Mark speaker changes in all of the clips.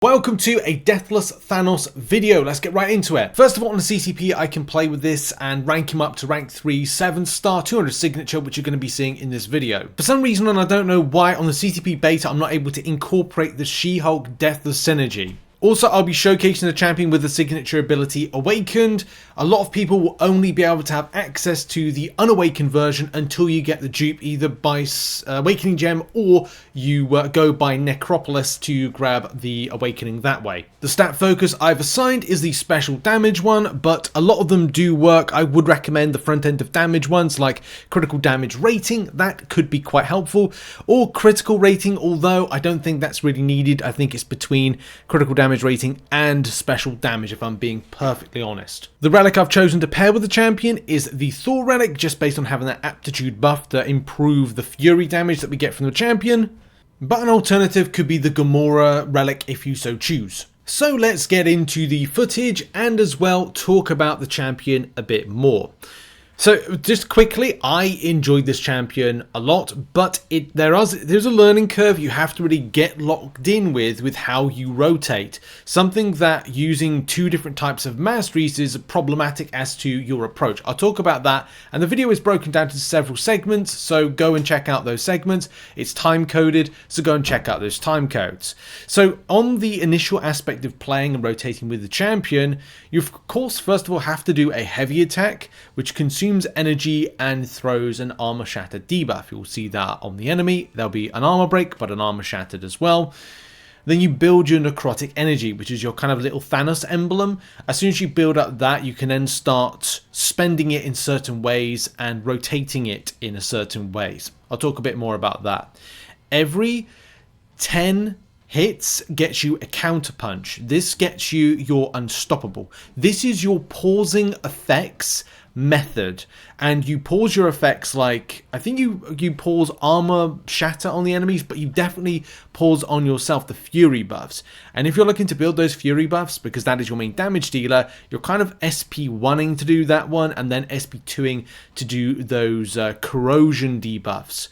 Speaker 1: Welcome to a Deathless Thanos video. Let's get right into it. First of all, on the CCP, I can play with this and rank him up to rank 3, 7-star, 200 signature, which you're going to be seeing in this video. For some reason, and I don't know why, on the CCP beta, I'm not able to incorporate the She-Hulk Deathless synergy. Also, I'll be showcasing the champion with the signature ability Awakened. A lot of people will only be able to have access to the unawakened version until you get the dupe, either by Awakening Gem or you go by Necropolis to grab the Awakening that way. The stat focus I've assigned is the special damage one, but a lot of them do work. I would recommend the front end of damage ones like critical damage rating. That could be quite helpful, or critical rating, although I don't think that's really needed. I think it's between critical damage rating and special damage, if I'm being perfectly honest. The relic I've chosen to pair with the champion is the Thor relic, just based on having that aptitude buff to improve the fury damage that we get from the champion, but an alternative could be the Gamora relic if you so choose. So let's get into the footage and as well talk about the champion a bit more. So just quickly, I enjoyed this champion a lot, but there's a learning curve you have to really get locked in with how you rotate. Something that using two different types of masteries is problematic as to your approach. I'll talk about that, and the video is broken down to several segments, so go and check out those segments. It's time coded, so go and check out those time codes. So on the initial aspect of playing and rotating with the champion, you of course first of all have to do a heavy attack, which consumes energy and throws an armor shatter debuff. You'll see that on the enemy. There'll be an armor break, but an armor shattered as well. Then you build your necrotic energy, which is your kind of little Thanos emblem. As soon as you build up that, you can then start spending it in certain ways and rotating it in a certain ways. I'll talk a bit more about that. Every 10 hits gets you a counter punch. This gets you your unstoppable. This is your pausing effects method, and you pause your effects like, I think you pause armor shatter on the enemies, but you definitely pause on yourself the fury buffs. And if you're looking to build those fury buffs, because that is your main damage dealer, you're kind of SP1ing to do that one, and then SP2ing to do those corrosion debuffs.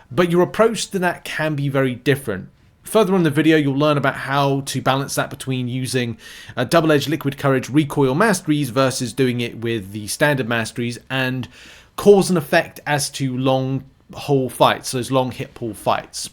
Speaker 1: But your approach to that can be very different. Further on in the video, you'll learn about how to balance that between using a double-edged liquid courage recoil masteries versus doing it with the standard masteries, and cause and effect as to long haul fights, those long hit pool fights.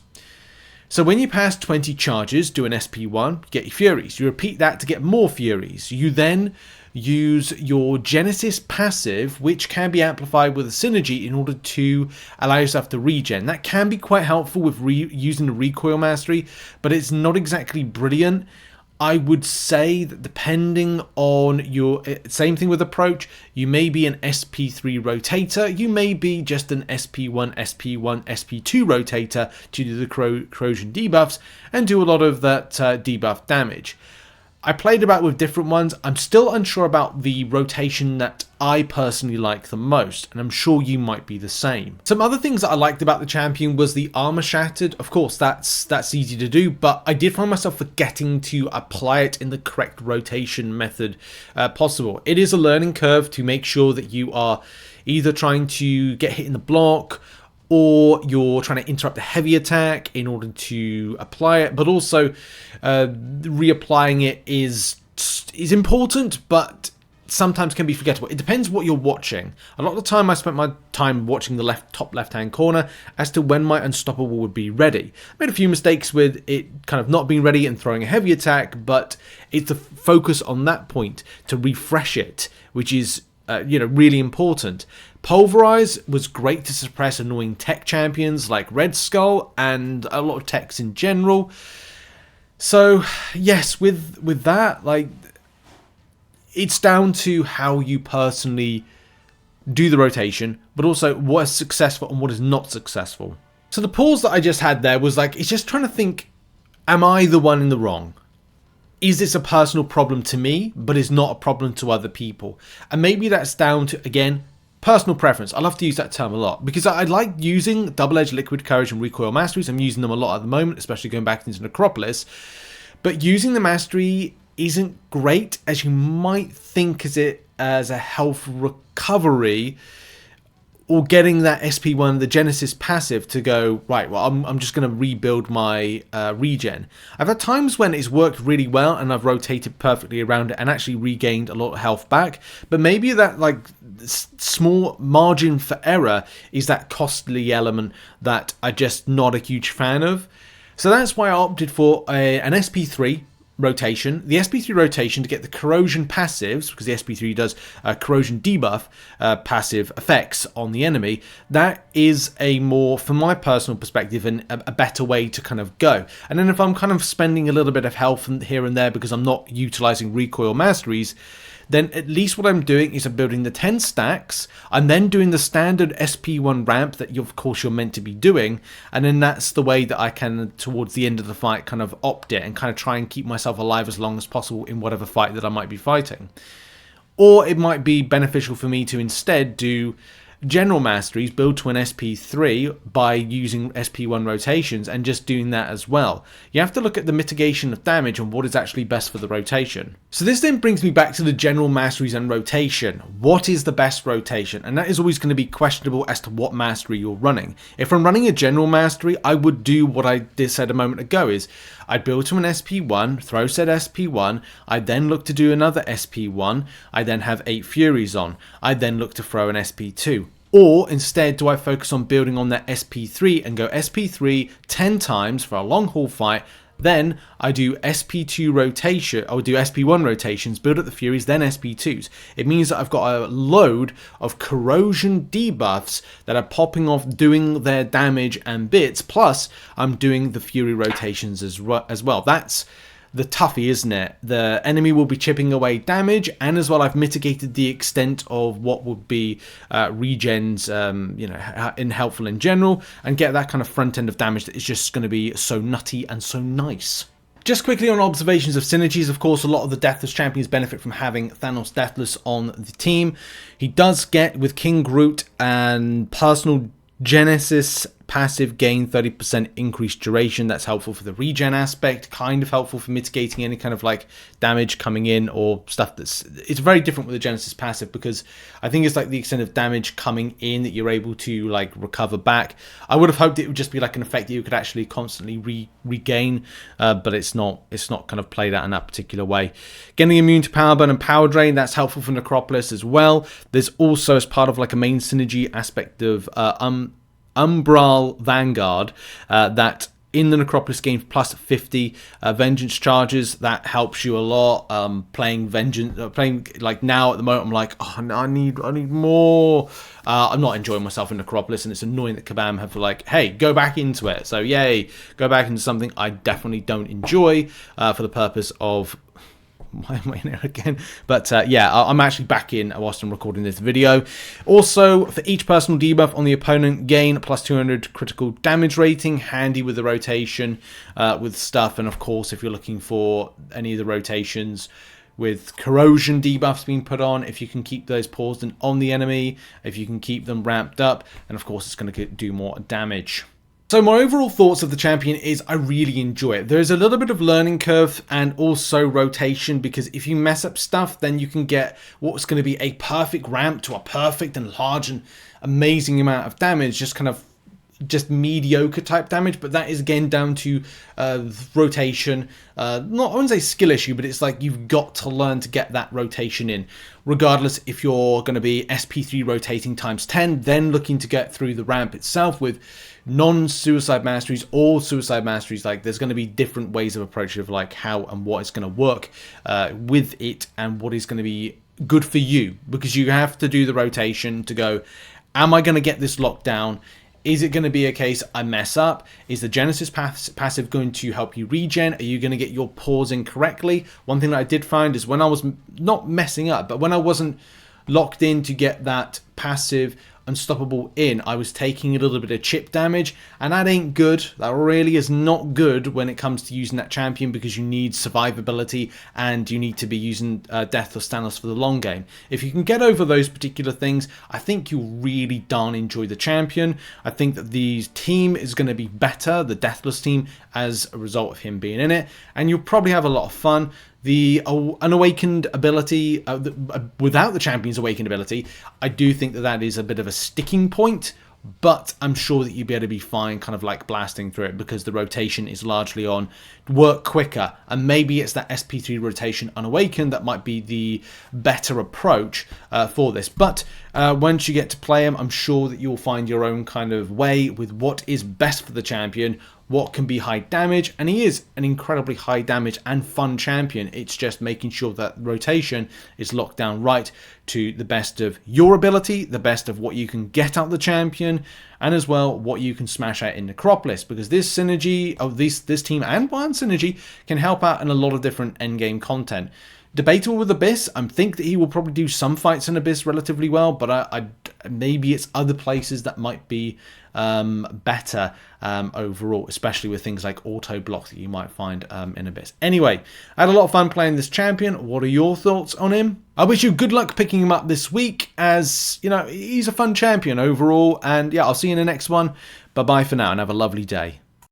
Speaker 1: So when you pass 20 charges, do an SP1, get your furies. You repeat that to get more furies. You then use your Gensis passive, which can be amplified with a synergy in order to allow yourself to regen. That can be quite helpful with using the recoil mastery, but it's not exactly brilliant. I would say that depending on your, same thing with approach, you may be an SP3 rotator, you may be just an SP1, SP1, SP2 rotator to do the corrosion debuffs and do a lot of that debuff damage. I played about with different ones. I'm still unsure about the rotation that I personally like the most, and I'm sure you might be the same. Some other things that I liked about the champion was the armor shattered. Of course, that's easy to do, but I did find myself forgetting to apply it in the correct rotation method possible. It is a learning curve to make sure that you are either trying to get hit in the block, or you're trying to interrupt a heavy attack in order to apply it, but also reapplying it is important, but sometimes can be forgettable. It depends what you're watching. A lot of the time I spent my time watching the top left-hand corner as to when my unstoppable would be ready. I made a few mistakes with it kind of not being ready and throwing a heavy attack, but it's the focus on that point to refresh it, which is really important. Pulverize was great to suppress annoying tech champions like Red Skull and a lot of techs in general. So yes, with that, like, it's down to how you personally do the rotation, but also what is successful and what is not successful. So the pause that I just had there was like, it's just trying to think, am I the one in the wrong? Is this a personal problem to me, but is not a problem to other people? And maybe that's down to, again, personal preference. I love to use that term a lot because I like using double-edged liquid courage and recoil masteries. I'm using them a lot at the moment, especially going back into Necropolis. But using the mastery isn't great as you might think as a health recovery or getting that SP1, the Gensis passive, to go, right, well, I'm just going to rebuild my regen. I've had times when it's worked really well and I've rotated perfectly around it and actually regained a lot of health back. But maybe that like small margin for error is that costly element that I'm just not a huge fan of. So that's why I opted for an SP3 rotation. The SP3 rotation to get the corrosion passives, because the SP3 does corrosion debuff passive effects on the enemy. That is a more, from my personal perspective, a better way to kind of go. And then if I'm kind of spending a little bit of health here and there because I'm not utilizing Recoil Masteries, then at least what I'm doing is I'm building the 10 stacks. I'm then doing the standard SP1 ramp that of course you're meant to be doing. And then that's the way that I can, towards the end of the fight, kind of opt it and kind of try and keep myself alive as long as possible in whatever fight that I might be fighting. Or it might be beneficial for me to instead do General Masteries, build to an SP3 by using SP1 rotations and just doing that as well. You have to look at the mitigation of damage and what is actually best for the rotation. So this then brings me back to the General Masteries and rotation. What is the best rotation? And that is always going to be questionable as to what mastery you're running. If I'm running a General Mastery, I would do what I said a moment ago, is I'd build to an SP1, throw said SP1, I'd then look to do another SP1, I then have 8 Furies on, I'd then look to throw an SP2. Or instead, do I focus on building on that SP3 and go SP3 10 times for a long haul fight? Then I do SP2 rotation, I would do SP1 rotations, build up the Furies, then SP2s. It means that I've got a load of corrosion debuffs that are popping off, doing their damage and bits, plus I'm doing the Fury rotations as well. That's the toughie, isn't it? The enemy will be chipping away damage, and as well I've mitigated the extent of what would be regens, helpful in general, and get that kind of front end of damage that is just going to be so nutty and so nice. Just quickly on observations of synergies, of course, a lot of the Deathless champions benefit from having Thanos Deathless on the team. He does get, with King Groot and personal Genesis passive, gain 30% increased duration. That's helpful for the regen aspect, kind of helpful for mitigating any kind of like damage coming in or stuff it's very different with the Genesis passive, because I think it's like the extent of damage coming in that you're able to like recover back. I would have hoped it would just be like an effect that you could actually constantly regain, but it's not kind of played out in that particular way. Getting immune to power burn and power drain, that's helpful for Necropolis as well. There's also, as part of like a main synergy aspect of Umbral Vanguard, that in the Necropolis game plus 50 Vengeance charges, that helps you a lot. Playing Vengeance, playing like now at the moment, I'm like, oh, I need more. I'm not enjoying myself in Necropolis, and it's annoying that Kabam have like, hey, go back into it. So yay, go back into something I definitely don't enjoy for the purpose of. Why am I in here again? But yeah, I'm actually back in whilst I'm recording this video. Also, for each personal debuff on the opponent, gain plus 200 critical damage rating, handy with the rotation with stuff. And of course, if you're looking for any of the rotations with corrosion debuffs being put on, if you can keep those paused and on the enemy, if you can keep them ramped up, and of course it's going to do more damage. So my overall thoughts of the champion is I really enjoy it. There's a little bit of learning curve and also rotation, because if you mess up stuff, then you can get what's going to be a perfect ramp to a perfect and large and amazing amount of damage, just mediocre type damage. But that is again down to rotation. I wouldn't say skill issue, but it's like you've got to learn to get that rotation in. Regardless, if you're going to be SP3 rotating times 10, then looking to get through the ramp itself with non-suicide masteries or suicide masteries, like there's going to be different ways of approach of like how and what is going to work with it and what is going to be good for you, because you have to do the rotation to go, am I going to get this locked down? Is it going to be a case I mess up? Is the Genesis passive going to help you regen? Are you going to get your pausing correctly? One thing that I did find is when I was not messing up, but when I wasn't locked in to get that passive unstoppable in, I was taking a little bit of chip damage, and that ain't good. That really is not good when it comes to using that champion, because you need survivability and you need to be using Deathless Thanos for the long game. If you can get over those particular things, I think you'll really darn enjoy the champion. I think that the team is going to be better, the Deathless team, as a result of him being in it, and you'll probably have a lot of fun. the unawakened ability, without the champion's awakened ability, I do think that that is a bit of a sticking point. But I'm sure that you'll be able to be fine kind of like blasting through it, because the rotation is largely on work quicker. And maybe it's that SP3 rotation unawakened that might be the better approach for this. But once you get to play him, I'm sure that you'll find your own kind of way with what is best for the champion, what can be high damage, and he is an incredibly high damage and fun champion. It's just making sure that rotation is locked down right to the best of your ability, the best of what you can get out of the champion, and as well what you can smash out in Necropolis, because this synergy of this team and one synergy can help out in a lot of different endgame content. Debatable with Abyss. I think that he will probably do some fights in Abyss relatively well, but maybe it's other places that might be better overall, especially with things like auto block that you might find in Abyss. Anyway, I had a lot of fun playing this champion. What are your thoughts on him? I wish you good luck picking him up this week, as you know, he's a fun champion overall. And yeah, I'll see you in the next one. Bye bye for now, and have a lovely day.